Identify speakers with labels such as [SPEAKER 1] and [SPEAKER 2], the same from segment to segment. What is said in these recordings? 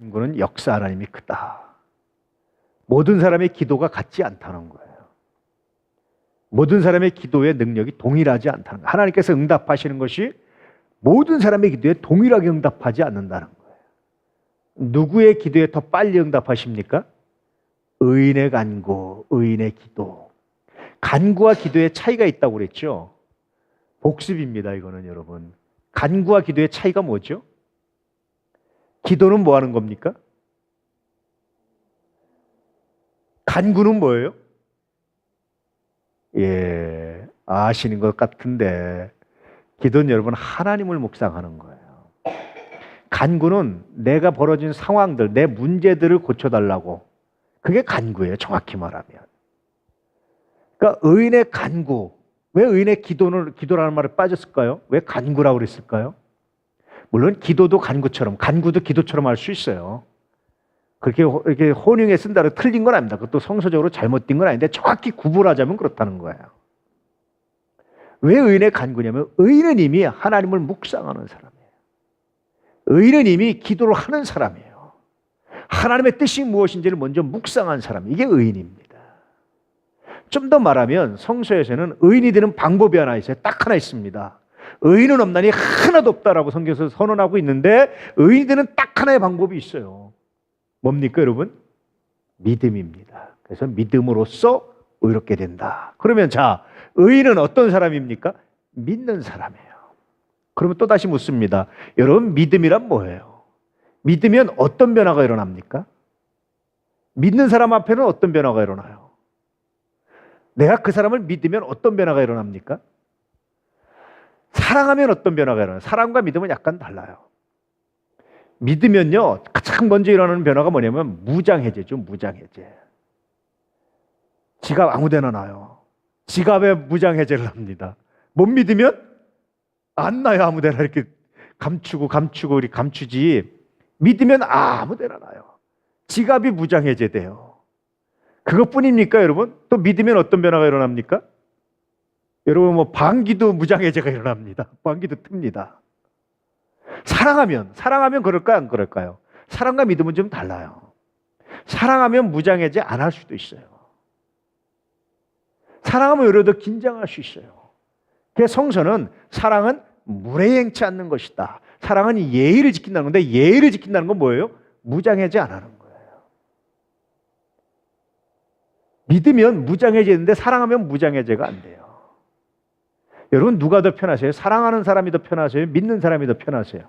[SPEAKER 1] 간구는 역사 하나님이 크다. 모든 사람의 기도가 같지 않다는 거예요. 모든 사람의 기도의 능력이 동일하지 않다는 거예요. 하나님께서 응답하시는 것이 모든 사람의 기도에 동일하게 응답하지 않는다는 거예요. 누구의 기도에 더 빨리 응답하십니까? 의인의 간구, 의인의 기도. 간구와 기도의 차이가 있다고 그랬죠. 복습입니다, 이거는 여러분. 간구와 기도의 차이가 뭐죠? 기도는 뭐 하는 겁니까? 간구는 뭐예요? 예, 아시는 것 같은데 기도는 여러분 하나님을 묵상하는 거예요. 간구는 내가 벌어진 상황들, 내 문제들을 고쳐달라고. 그게 간구예요, 정확히 말하면. 그러니까 의인의 간구. 왜 의인의 기도라는 말에 빠졌을까요? 왜 간구라고 그랬을까요? 물론 기도도 간구처럼, 간구도 기도처럼 할 수 있어요. 그렇게 이렇게 혼용해 쓴다고 틀린 건 아닙니다. 그것도 성서적으로 잘못된 건 아닌데 정확히 구분하자면 그렇다는 거예요. 왜 의인의 간구냐면 의인은 이미 하나님을 묵상하는 사람이에요. 의인은 이미 기도를 하는 사람이에요. 하나님의 뜻이 무엇인지를 먼저 묵상한 사람, 이게 의인입니다. 좀 더 말하면 성서에서는 의인이 되는 방법이 하나 있어요. 딱 하나 있습니다. 의인은 없나니 하나도 없다라고 성경에서 선언하고 있는데 의인이 되는 딱 하나의 방법이 있어요. 뭡니까 여러분? 믿음입니다. 그래서 믿음으로써 의롭게 된다. 그러면 자, 의인은 어떤 사람입니까? 믿는 사람이에요. 그러면 또 다시 묻습니다. 여러분, 믿음이란 뭐예요? 믿으면 어떤 변화가 일어납니까? 믿는 사람 앞에는 어떤 변화가 일어나요? 내가 그 사람을 믿으면 어떤 변화가 일어납니까? 사랑하면 어떤 변화가 일어나요? 사랑과 믿음은 약간 달라요. 믿으면요, 가장 먼저 일어나는 변화가 뭐냐면 무장해제죠, 무장해제. 지갑 아무 데나 놔요. 지갑에 무장해제를 합니다. 못 믿으면 안 놔요, 아무 데나 이렇게 감추고 이렇게 감추지. 믿으면 아무 데나 놔요. 지갑이 무장해제돼요. 그것뿐입니까, 여러분? 또 믿으면 어떤 변화가 일어납니까? 여러분, 뭐 방귀도 무장해제가 일어납니다. 방귀도 틉니다. 사랑하면 그럴까요, 안 그럴까요? 사랑과 믿음은 좀 달라요. 사랑하면 무장해제 안 할 수도 있어요. 사랑하면 오히려 더 긴장할 수 있어요. 그래서 성서는 사랑은 무례행치 않는 것이다. 사랑은 예의를 지킨다는 건데, 예의를 지킨다는 건 뭐예요? 무장해제 안 하는 거예요. 믿으면 무장해제인데 사랑하면 무장해제가 안 돼요. 여러분, 누가 더 편하세요? 사랑하는 사람이 더 편하세요? 믿는 사람이 더 편하세요?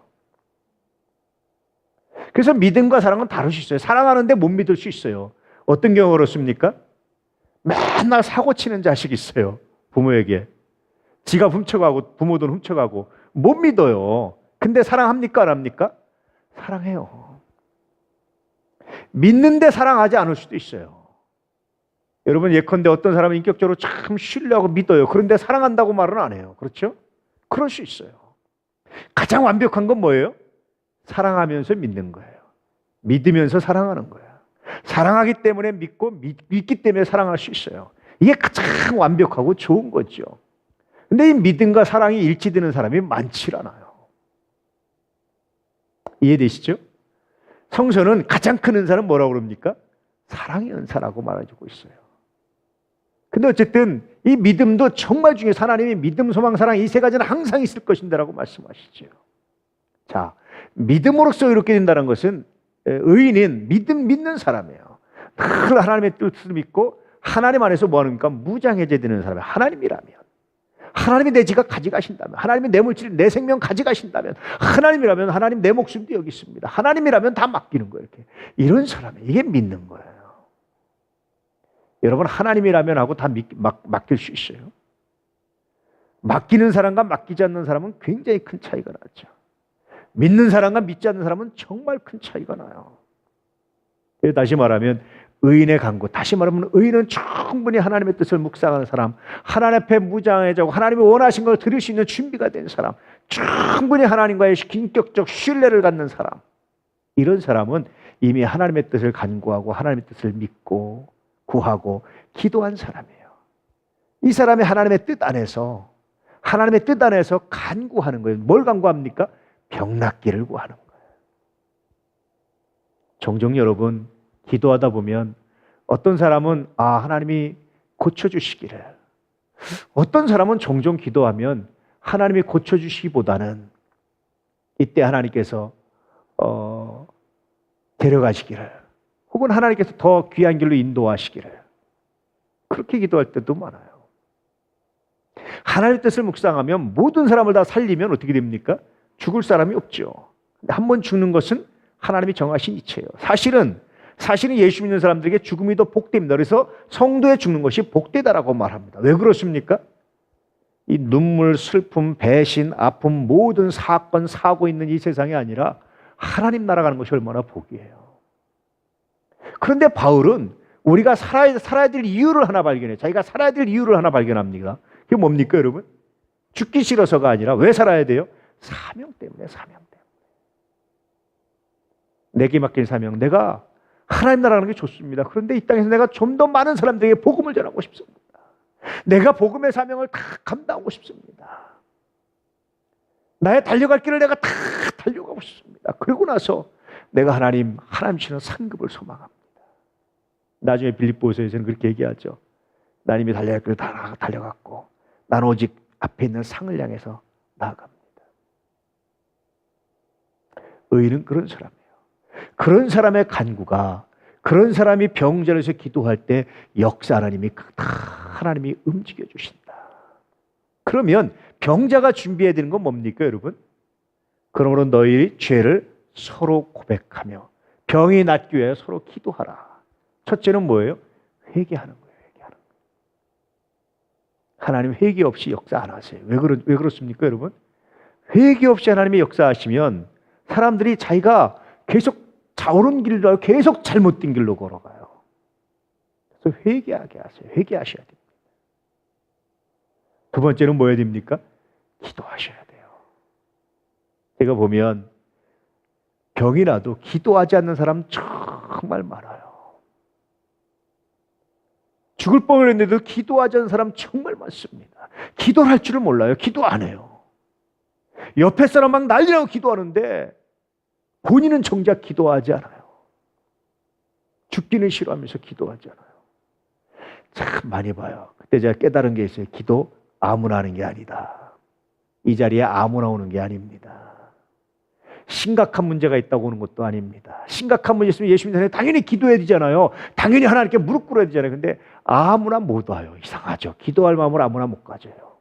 [SPEAKER 1] 그래서 믿음과 사랑은 다를 수 있어요. 사랑하는데 못 믿을 수 있어요. 어떤 경우가 그렇습니까? 맨날 사고 치는 자식이 있어요. 부모에게. 지가 훔쳐가고 부모 돈 훔쳐가고 못 믿어요. 근데 사랑합니까, 안 합니까? 사랑해요. 믿는데 사랑하지 않을 수도 있어요. 여러분, 예컨대 어떤 사람은 인격적으로 참 신뢰하고 믿어요. 그런데 사랑한다고 말은 안 해요. 그렇죠? 그럴 수 있어요. 가장 완벽한 건 뭐예요? 사랑하면서 믿는 거예요. 믿으면서 사랑하는 거예요. 사랑하기 때문에 믿고 믿기 때문에 사랑할 수 있어요. 이게 가장 완벽하고 좋은 거죠. 근데 이 믿음과 사랑이 일치되는 사람이 많지 않아요. 이해되시죠? 성서는 가장 큰 은사는 뭐라고 그럽니까? 사랑의 은사라고 말해주고 있어요. 근데 어쨌든 이 믿음도 정말 중요해요. 하나님이 믿음, 소망, 사랑 이 세 가지는 항상 있을 것인다라고 말씀하시죠. 자, 믿음으로써 이렇게 된다는 것은 의인은 믿는 사람이에요. 늘 하나님의 뜻을 믿고 하나님 안에서 뭐 하는가? 무장해제되는 사람이에요. 하나님이라면. 하나님이 내 지갑 가져가신다면, 하나님이 내 물질, 내 생명 가져가신다면, 하나님이라면 하나님 내 목숨도 여기 있습니다. 하나님이라면 다 맡기는 거예요. 이렇게. 이런 사람이에요. 이게 믿는 거예요. 여러분, 하나님이라면 하고 다 맡길 수 있어요. 맡기는 사람과 맡기지 않는 사람은 굉장히 큰 차이가 나죠. 믿는 사람과 믿지 않는 사람은 정말 큰 차이가 나요. 다시 말하면 의인의 간구, 다시 말하면 의인은 충분히 하나님의 뜻을 묵상하는 사람, 하나님 앞에 무장해자고 하나님이 원하신 걸 들을 수 있는 준비가 된 사람, 충분히 하나님과의 인격적 신뢰를 갖는 사람, 이런 사람은 이미 하나님의 뜻을 간구하고 하나님의 뜻을 믿고 구하고 기도한 사람이에요. 이 사람이 하나님의 뜻 안에서 간구하는 거예요. 뭘 간구합니까? 병 낫기를 구하는 거예요. 종종 여러분 기도하다 보면 어떤 사람은 하나님이 고쳐주시기를, 어떤 사람은 종종 기도하면 하나님이 고쳐주시기보다는 이때 하나님께서 데려가시기를, 혹은 하나님께서 더 귀한 길로 인도하시기를, 그렇게 기도할 때도 많아요. 하나님의 뜻을 묵상하면 모든 사람을 다 살리면 어떻게 됩니까? 죽을 사람이 없죠. 근데 한 번 죽는 것은 하나님이 정하신 이치예요. 사실은 예수 믿는 사람들에게 죽음이 더 복됩니다. 그래서 성도의 죽는 것이 복되다라고 말합니다. 왜 그렇습니까? 이 눈물, 슬픔, 배신, 아픔, 모든 사건, 사고 있는 이 세상이 아니라 하나님 나라 가는 것이 얼마나 복이에요. 그런데 바울은 우리가 살아야 될 이유를 하나 발견해요. 자기가 살아야 될 이유를 하나 발견합니다. 그게 뭡니까, 여러분? 죽기 싫어서가 아니라 왜 살아야 돼요? 사명 때문에, 사명 때문에. 내게 맡긴 사명, 내가 하나님 나라 가는 게 좋습니다. 그런데 이 땅에서 내가 좀 더 많은 사람들에게 복음을 전하고 싶습니다. 내가 복음의 사명을 다 감당하고 싶습니다. 나의 달려갈 길을 내가 다 달려가고 싶습니다. 그러고 나서 내가 하나님 주시는 상급을 소망합니다. 나중에 빌립보서에서는 그렇게 얘기하죠. 나 이미 달려갈 길을 다 달려갔고 나는 오직 앞에 있는 상을 향해서 나아갑니다. 의인은 그런 사람이에요. 그런 사람의 간구가, 그런 사람이 병자로서 기도할 때 역사 하나님이 움직여 주신다. 그러면 병자가 준비해야 되는 건 뭡니까, 여러분? 그러므로 너희 죄를 서로 고백하며 병이 낫기 위해 서로 기도하라. 첫째는 뭐예요? 회개하는 거예요. 회개하는 거예요. 하나님 회개 없이 역사 안 하세요. 왜 그렇습니까, 여러분? 회개 없이 하나님이 역사하시면 사람들이 자기가 계속 옳은 길로 가고 계속 잘못된 길로 걸어가요. 그래서 회개하게 하세요. 회개하셔야 됩니다. 두 번째는 뭐 해야 됩니까? 기도하셔야 돼요. 제가 보면 병이 나도 기도하지 않는 사람 정말 많아요. 죽을 뻔을 했는데도 기도하지 않는 사람 정말 많습니다. 기도를 할 줄을 몰라요. 기도 안 해요. 옆에 사람 막 난리나고 기도하는데 본인은 정작 기도하지 않아요. 죽기는 싫어하면서 기도하지 않아요. 참 많이 봐요. 그때 제가 깨달은 게 있어요. 기도 아무나 하는 게 아니다. 이 자리에 아무나 오는 게 아닙니다. 심각한 문제가 있다고 오는 것도 아닙니다. 심각한 문제 있으면 예수 믿는 사람이 당연히 기도해야 되잖아요. 당연히 하나님께 무릎 꿇어야 되잖아요. 근데 아무나 못 와요. 이상하죠. 기도할 마음을 아무나 못 가져요.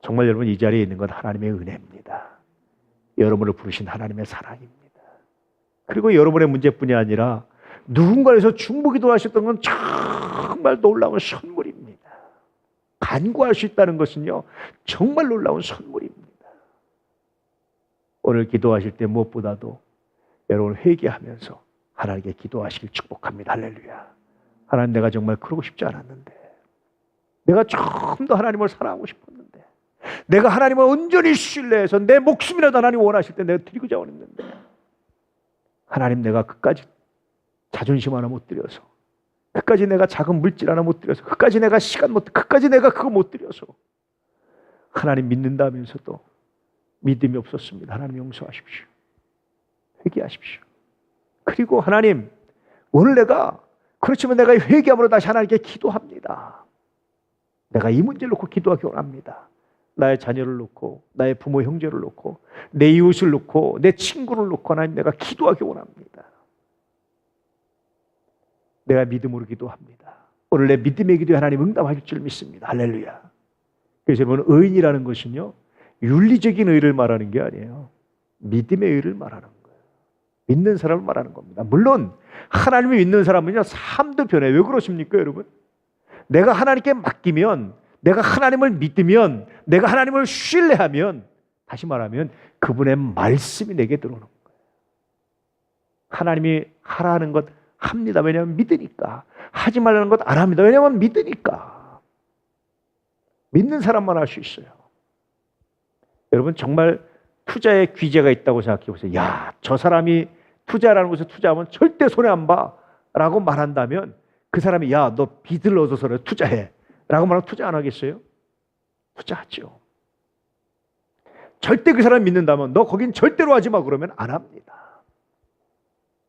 [SPEAKER 1] 정말 여러분, 이 자리에 있는 건 하나님의 은혜입니다. 여러분을 부르신 하나님의 사랑입니다. 그리고 여러분의 문제뿐이 아니라 누군가에서 중보기도 하셨던 건 정말 놀라운 선물입니다. 간구할 수 있다는 것은요, 정말 놀라운 선물입니다. 오늘 기도하실 때 무엇보다도 여러분 회개하면서 하나님께 기도하시길 축복합니다. 할렐루야. 하나님, 내가 정말 그러고 싶지 않았는데, 내가 좀 더 하나님을 사랑하고 싶었는데, 내가 하나님을 온전히 신뢰해서 내 목숨이라도 하나님 원하실 때 내가 드리고자 원했는데, 하나님, 내가 그까지 자존심 하나 못 드려서, 그까지 내가 작은 물질 하나 못 드려서, 그까지 내가 시간 못, 그까지 내가 그거 못 드려서 하나님 믿는다면서도 믿음이 없었습니다. 하나님 용서하십시오. 회개하십시오. 그리고 하나님, 오늘 내가 그렇지만 내가 회개함으로 다시 하나님께 기도합니다. 내가 이 문제를 놓고 기도하기 원합니다. 나의 자녀를 놓고, 나의 부모 형제를 놓고, 내 이웃을 놓고, 내 친구를 놓고 하나님, 내가 기도하기 원합니다. 내가 믿음으로 기도합니다. 오늘 내 믿음의 기도에 하나님 응답하실 줄 믿습니다. 할렐루야. 그래서 여러분, 의인이라는 것은요, 윤리적인 의를 말하는 게 아니에요. 믿음의 의를 말하는 거예요. 믿는 사람을 말하는 겁니다. 물론 하나님을 믿는 사람은요, 삶도 변해요. 왜 그렇습니까, 여러분? 내가 하나님께 맡기면, 내가 하나님을 믿으면, 내가 하나님을 신뢰하면, 다시 말하면 그분의 말씀이 내게 들어오는 거예요. 하나님이 하라는 것 합니다. 왜냐하면 믿으니까. 하지 말라는 것 안 합니다. 왜냐하면 믿으니까. 믿는 사람만 할 수 있어요. 여러분, 정말 투자에 귀재가 있다고 생각해 보세요. 야, 저 사람이 투자라는 곳에 투자하면 절대 손해 안 봐 라고 말한다면, 그 사람이 야, 너 빚을 얻어서 투자해 라고 말하면 투자 안 하겠어요? 투자하죠. 절대 그 사람 믿는다면 너 거긴 절대로 하지 마 그러면 안 합니다.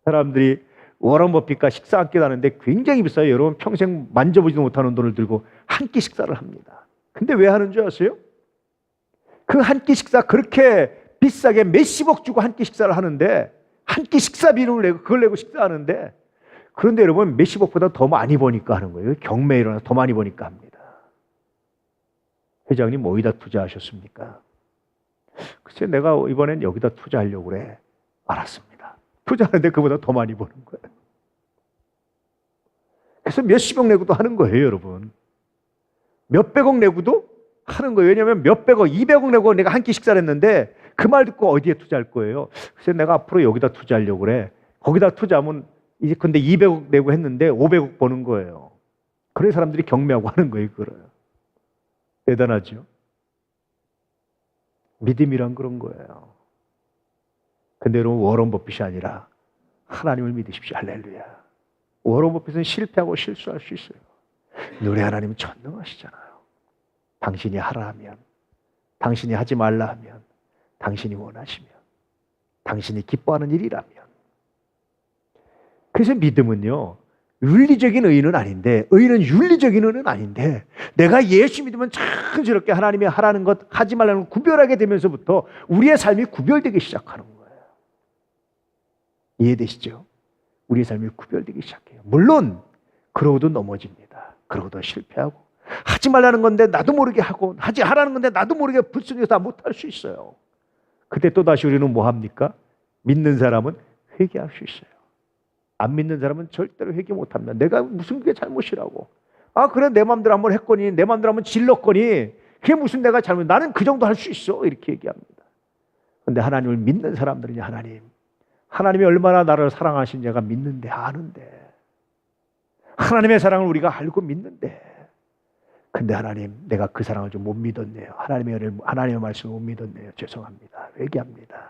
[SPEAKER 1] 사람들이 워런 버핏과 식사 한 끼 하는데 굉장히 비싸요. 여러분 평생 만져보지도 못하는 돈을 들고 한 끼 식사를 합니다. 근데 왜 하는 줄 아세요? 그 한 끼 식사 그렇게 비싸게 몇십억 주고 한 끼 식사를 하는데 한 끼 식사 비용을 내고 그걸 내고 식사하는데 그런데 여러분 몇십억보다 더 많이 버니까 하는 거예요. 경매에 일어나서 더 많이 버니까 합니다. 회장님 어디다 투자하셨습니까? 글쎄 내가 이번엔 여기다 투자하려고 그래. 알았습니다. 투자하는데 그보다 더 많이 버는 거예요. 그래서 몇십억 내고도 하는 거예요, 여러분. 몇백억 내고도 하는 거예요. 왜냐하면 몇백억, 200억 내고 내가 한 끼 식사를 했는데 그 말 듣고 어디에 투자할 거예요? 글쎄 내가 앞으로 여기다 투자하려고 그래. 거기다 투자하면 이제 근데 200억 내고 했는데 500억 버는 거예요. 그런 사람들이 경매하고 하는 거예요, 그거를. 대단하죠? 믿음이란 그런 거예요. 근데 여러분 워런 버핏이 아니라 하나님을 믿으십시오. 할렐루야. 워런 버핏은 실패하고 실수할 수 있어요. 너네 하나님은 전능하시잖아요. 당신이 하라 하면, 당신이 하지 말라 하면, 당신이 원하시면, 당신이 기뻐하는 일이라면. 그래서 믿음은요, 윤리적인 의는 아닌데, 의는 윤리적인 의는 아닌데, 내가 예수 믿으면 자연스럽게 하나님이 하라는 것, 하지 말라는 것 구별하게 되면서부터 우리의 삶이 구별되기 시작하는 거예요. 이해되시죠? 우리의 삶이 구별되기 시작해요. 물론 그러고도 넘어집니다. 그러고도 실패하고 하지 말라는 건데 나도 모르게 하고 하지 하라는 건데 나도 모르게 불순종해서 다 못할 수 있어요. 그때 또다시 우리는 뭐 합니까? 믿는 사람은 회개할 수 있어요. 안 믿는 사람은 절대로 회개 못합니다. 내가 무슨 그게 잘못이라고. 아 그래 내 마음대로 한번 했거니 내 마음대로 한번 질렀거니 그게 무슨 내가 잘못. 나는 그 정도 할 수 있어. 이렇게 얘기합니다. 그런데 하나님을 믿는 사람들은요. 하나님이 얼마나 나를 사랑하신 자가 믿는데 아는데 하나님의 사랑을 우리가 알고 믿는데 근데 하나님 내가 그 사랑을 좀 못 믿었네요. 하나님의 말씀을 못 믿었네요. 죄송합니다. 회개합니다.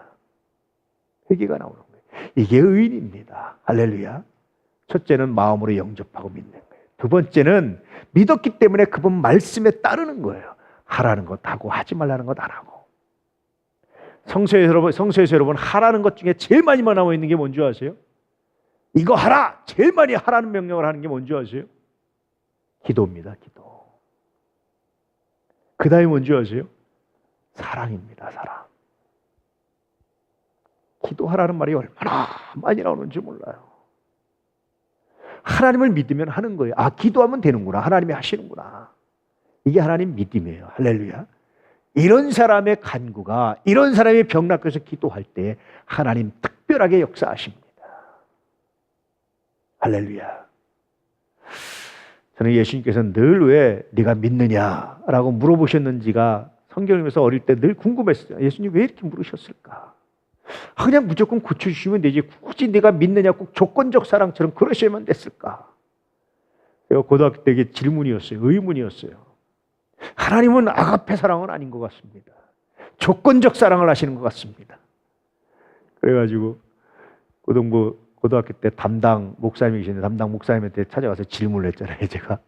[SPEAKER 1] 회개가 나오는 거예요. 이게 의인입니다. 할렐루야. 첫째는 마음으로 영접하고 믿는 거예요. 두 번째는 믿었기 때문에 그분 말씀에 따르는 거예요. 하라는 것 하고 하지 말라는 것 안 하고. 성서에서 여러분 하라는 것 중에 제일 많이 나와 있는 게 뭔지 아세요? 이거 하라! 제일 많이 하라는 명령을 하는 게 뭔지 아세요? 기도입니다. 기도. 그 다음에 뭔지 아세요? 사랑입니다. 사랑. 기도하라는 말이 얼마나 많이 나오는지 몰라요. 하나님을 믿으면 하는 거예요. 아 기도하면 되는구나. 하나님이 하시는구나. 이게 하나님 믿음이에요. 할렐루야. 이런 사람의 간구가 이런 사람이 병낫고서 기도할 때 하나님 특별하게 역사하십니다. 할렐루야. 저는 예수님께서 늘 왜 네가 믿느냐라고 물어보셨는지가 성경에서 어릴 때 늘 궁금했어요. 예수님 왜 이렇게 물으셨을까? 그냥 무조건 고쳐주시면 되지 굳이 네가 믿느냐 꼭 조건적 사랑처럼 그러셔야만 됐을까? 제가 고등학교 때 이게 질문이었어요. 의문이었어요. 하나님은 아가페 사랑은 아닌 것 같습니다. 조건적 사랑을 하시는 것 같습니다. 그래가지고 고등학교 때 담당 목사님이 계시는데 담당 목사님한테 찾아가서 질문을 했잖아요. 제가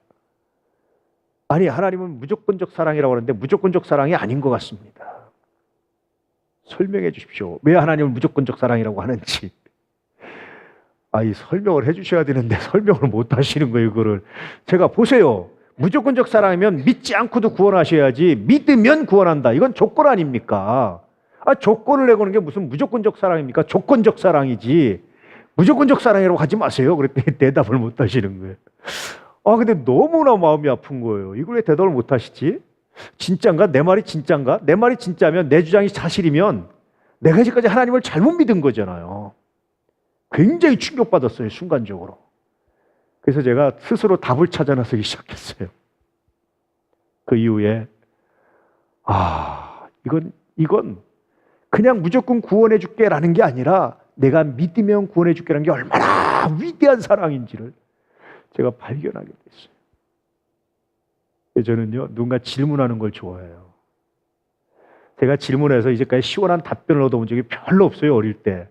[SPEAKER 1] 아니 하나님은 무조건적 사랑이라고 하는데 무조건적 사랑이 아닌 것 같습니다. 설명해 주십시오. 왜 하나님을 무조건적 사랑이라고 하는지. 이 설명을 해 주셔야 되는데 설명을 못 하시는 거예요. 이거를 제가 보세요. 무조건적 사랑이면 믿지 않고도 구원하셔야지 믿으면 구원한다. 이건 조건 아닙니까? 조건을 내고는 게 무슨 무조건적 사랑입니까? 조건적 사랑이지. 무조건적 사랑이라고 하지 마세요. 그랬더니 대답을 못 하시는 거예요. 근데 너무나 마음이 아픈 거예요. 이걸 왜 대답을 못 하시지? 진짠가? 내 말이 진짠가? 내 말이 진짜면 내 주장이 사실이면 내가 이제까지 하나님을 잘못 믿은 거잖아요. 굉장히 충격받았어요. 순간적으로. 그래서 제가 스스로 답을 찾아 나서기 시작했어요. 그 이후에 이건 그냥 무조건 구원해 줄게라는 게 아니라 내가 믿으면 구원해 줄게라는 게 얼마나 위대한 사랑인지를 제가 발견하게 됐어요. 저는요 누군가 질문하는 걸 좋아해요. 제가 질문해서 이제까지 시원한 답변을 얻어본 적이 별로 없어요. 어릴 때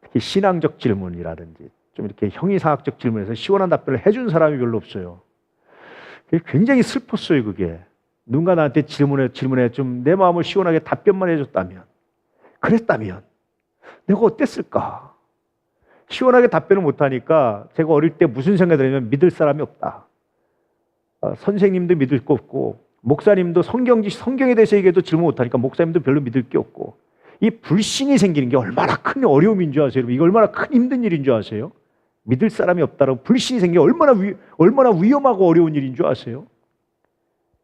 [SPEAKER 1] 특히 신앙적 질문이라든지 좀 이렇게 형이상학적 질문에서 시원한 답변을 해준 사람이 별로 없어요. 굉장히 슬펐어요. 그게 누군가 나한테 질문에 좀 내 마음을 시원하게 답변만 해줬다면 그랬다면 내가 어땠을까? 시원하게 답변을 못하니까 제가 어릴 때 무슨 생각이 들냐면 믿을 사람이 없다. 선생님도 믿을 거 없고 목사님도 성경에 대해서 얘기해도 질문 못하니까 목사님도 별로 믿을 게 없고 이 불신이 생기는 게 얼마나 큰 어려움인 줄 아세요? 이게 얼마나 큰 힘든 일인 줄 아세요? 믿을 사람이 없다라고 불신이 생기는 게 얼마나 위험하고 어려운 일인 줄 아세요?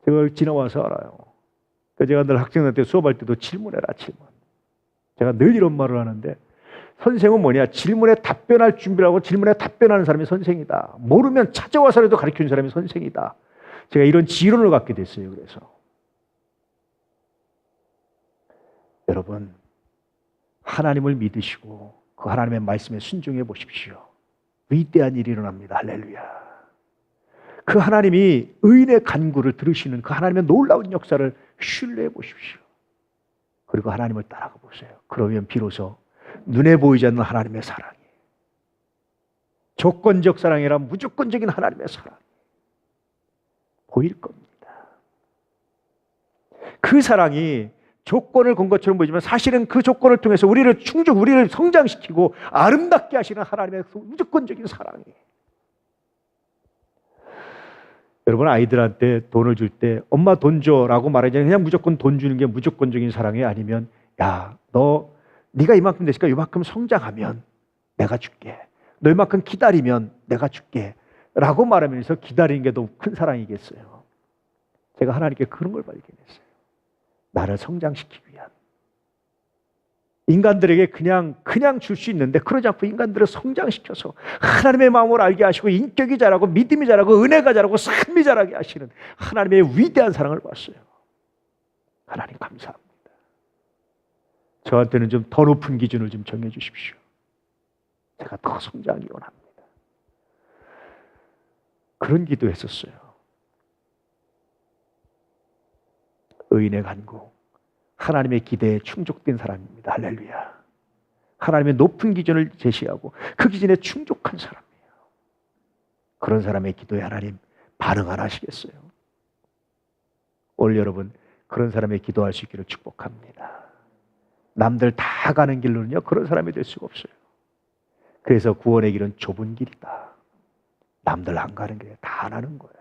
[SPEAKER 1] 제가 지나와서 알아요. 그러니까 제가 늘 학생들한테 수업할 때도 질문해라 질문. 제가 늘 이런 말을 하는데 선생은 뭐냐? 질문에 답변할 준비를 하고 질문에 답변하는 사람이 선생이다. 모르면 찾아와서라도 가르치는 사람이 선생이다. 제가 이런 지론을 갖게 됐어요. 그래서 여러분 하나님을 믿으시고 그 하나님의 말씀에 순종해 보십시오. 위대한 일이 일어납니다. 할렐루야. 그 하나님이 의인의 간구를 들으시는 그 하나님의 놀라운 역사를 신뢰해 보십시오. 그리고 하나님을 따라가 보세요. 그러면 비로소 눈에 보이지 않는 하나님의 사랑이 조건적 사랑이 아니라 무조건적인 하나님의 사랑이 보일 겁니다. 그 사랑이 조건을 건 것처럼 보이지만 사실은 그 조건을 통해서 우리를 성장시키고 아름답게 하시는 하나님의 무조건적인 사랑이. 여러분 아이들한테 돈을 줄 때 엄마 돈 줘라고 말하지 그냥 무조건 돈 주는 게 무조건적인 사랑이 아니면 야, 네가 이만큼 됐으니까 이만큼 성장하면 내가 줄게. 너 이만큼 기다리면 내가 줄게. 라고 말하면서 기다리는 게 더 큰 사랑이겠어요. 제가 하나님께 그런 걸 발견했어요. 나를 성장시키기 위한. 인간들에게 그냥 줄 수 있는데 그러지 않고 인간들을 성장시켜서 하나님의 마음을 알게 하시고 인격이 자라고 믿음이 자라고 은혜가 자라고 삶이 자라게 하시는 하나님의 위대한 사랑을 봤어요. 하나님 감사합니다. 저한테는 좀 더 높은 기준을 좀 정해 주십시오. 제가 더 성장하기 원합니다. 그런 기도했었어요. 의인의 간구, 하나님의 기대에 충족된 사람입니다. 할렐루야. 하나님의 높은 기준을 제시하고 그 기준에 충족한 사람이에요. 그런 사람의 기도에 하나님 반응 안 하시겠어요? 오늘 여러분 그런 사람의 기도할 수 있기를 축복합니다. 남들 다 가는 길로는요 그런 사람이 될 수가 없어요. 그래서 구원의 길은 좁은 길이다. 남들 안 가는 길에 다 안 하는 거예요.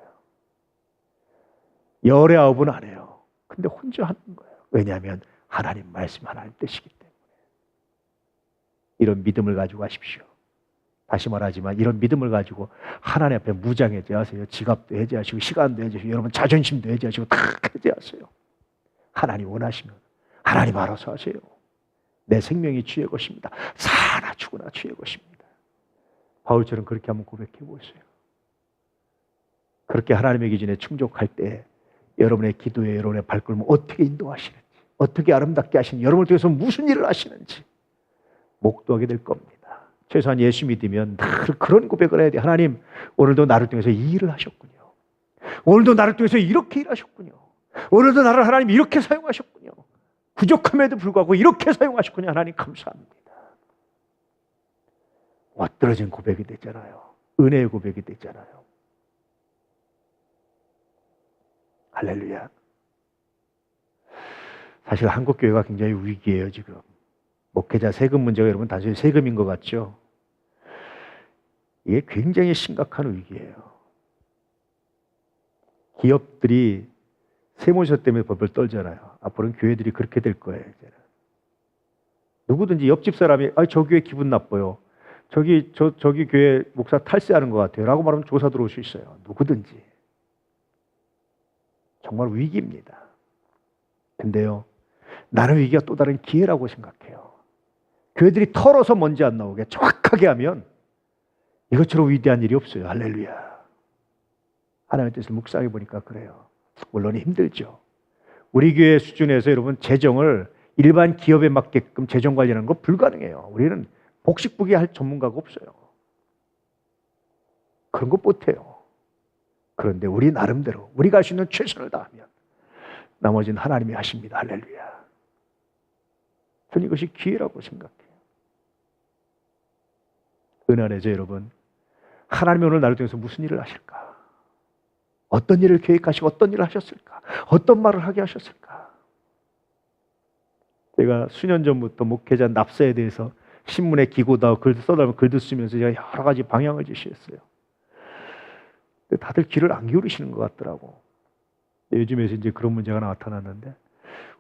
[SPEAKER 1] 열의 아홉은 안 해요. 근데 혼자 하는 거예요. 왜냐하면 하나님 말씀 하나님 뜻이기 때문에. 이런 믿음을 가지고 하십시오. 다시 말하지만 이런 믿음을 가지고 하나님 앞에 무장 해제하세요. 지갑도 해제하시고 시간도 해제하시고 여러분 자존심도 해제하시고 다 해제하세요. 하나님 원하시면 하나님 알아서 하세요. 내 생명이 주의 것입니다. 사나 죽으나 주의 것입니다. 바울처럼 그렇게 한번 고백해 보세요. 그렇게 하나님의 기준에 충족할 때 여러분의 기도에 여러분의 발걸음을 어떻게 인도하시는지 어떻게 아름답게 하시는지 여러분을 통해서 무슨 일을 하시는지 목도하게 될 겁니다. 최소한 예수 믿으면 늘 그런 고백을 해야 돼요. 하나님 오늘도 나를 통해서 이 일을 하셨군요. 오늘도 나를 통해서 이렇게 일하셨군요. 오늘도 나를 하나님 이렇게 사용하셨군요. 부족함에도 불구하고 이렇게 사용하셨군요. 하나님 감사합니다. 멋들어진 고백이 됐잖아요. 은혜의 고백이 됐잖아요. 할렐루야. 사실 한국교회가 굉장히 위기예요 지금. 목회자 세금 문제가 여러분 단순히 세금인 것 같죠? 이게 굉장히 심각한 위기예요. 기업들이 세무서 때문에 벌벌 떨잖아요. 앞으로는 교회들이 그렇게 될 거예요. 이제는. 누구든지 옆집 사람이 저 교회 기분 나빠요. 저기 교회 목사 탈세하는 것 같아요. 라고 말하면 조사 들어올 수 있어요. 누구든지. 정말 위기입니다. 근데요. 나는 위기가 또 다른 기회라고 생각해요. 교회들이 털어서 먼지 안 나오게 정확하게 하면 이것처럼 위대한 일이 없어요. 할렐루야. 하나님의 뜻을 묵상해 보니까 그래요. 물론 힘들죠. 우리 교회 수준에서 여러분 재정을 일반 기업에 맞게끔 재정 관리하는 거 불가능해요. 우리는 복식부기 할 전문가가 없어요. 그런 거 못해요. 그런데 우리 나름대로 우리가 할 수 있는 최선을 다하면 나머지는 하나님이 하십니다. 할렐루야. 저는 이것이 기회라고 생각해요. 은혜 안에서 여러분 하나님이 오늘 나를 통해서 무슨 일을 하실까? 어떤 일을 계획하시고 어떤 일을 하셨을까? 어떤 말을 하게 하셨을까? 제가 수년 전부터 목회자 납세에 대해서 신문에 기고다 글도 써달라면 글도 쓰면서 제가 여러 가지 방향을 제시했어요. 근데 다들 귀를 안 기울이시는 것 같더라고. 요즘에 이제 그런 문제가 나타났는데,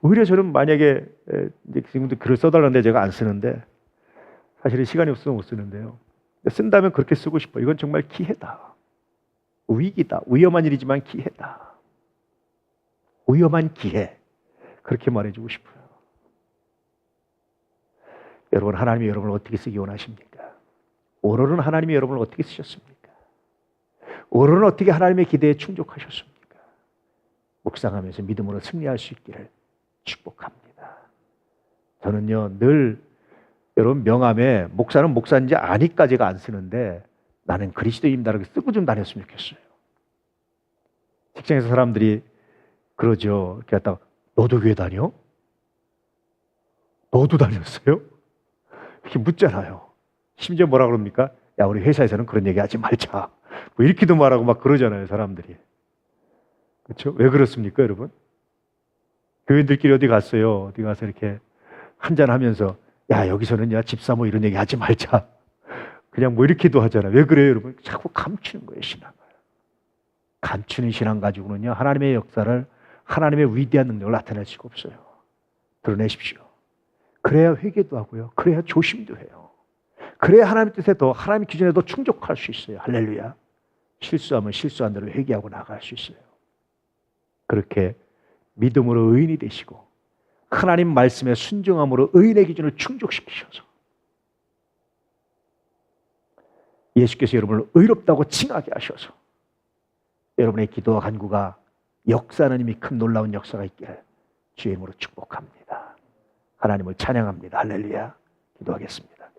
[SPEAKER 1] 오히려 저는 만약에 이제 지금도 글을 써달라는데 제가 안 쓰는데, 사실은 시간이 없어서 못 쓰는데요. 쓴다면 그렇게 쓰고 싶어. 이건 정말 기회다. 위기다. 위험한 일이지만 기회다. 위험한 기회. 그렇게 말해주고 싶어요. 여러분, 하나님이 여러분을 어떻게 쓰기 원하십니까? 오늘은 하나님이 여러분을 어떻게 쓰셨습니까? 오늘은 어떻게 하나님의 기대에 충족하셨습니까? 묵상하면서 믿음으로 승리할 수 있기를 축복합니다. 저는요, 늘 여러분 명함에 목사는 목사인지 아니까 제가 안 쓰는데 나는 그리스도인이다 이렇게 쓰고 좀 다녔으면 좋겠어요. 직장에서 사람들이 그러죠. 이렇게 갖다가 너도 교회 다녀? 너도 다녔어요? 이렇게 묻잖아요. 심지어 뭐라 그럽니까? 야, 우리 회사에서는 그런 얘기 하지 말자. 뭐 이렇게도 말하고 막 그러잖아요, 사람들이. 그렇죠? 왜 그렇습니까, 여러분? 교인들끼리 어디 갔어요? 어디 가서 이렇게 한잔하면서 야, 여기서는 야, 집사 뭐 이런 얘기 하지 말자. 그냥 뭐 이렇게도 하잖아요. 왜 그래요, 여러분? 자꾸 감추는 거예요, 신앙을. 감추는 신앙 가지고는요, 하나님의 역사를, 하나님의 위대한 능력을 나타낼 수가 없어요. 드러내십시오. 그래야 회개도 하고요. 그래야 조심도 해요. 그래야 하나님 뜻에 더, 하나님 기준에 더 충족할 수 있어요. 할렐루야. 실수하면 실수한 대로 회개하고 나갈 수 있어요. 그렇게 믿음으로 의인이 되시고 하나님 말씀에 순종함으로 의인의 기준을 충족시키셔서 예수께서 여러분을 의롭다고 칭하게 하셔서 여러분의 기도와 간구가 역사하는 힘이 큰 놀라운 역사가 있기를 주의 이름으로 축복합니다. 하나님을 찬양합니다. 할렐루야. 기도하겠습니다.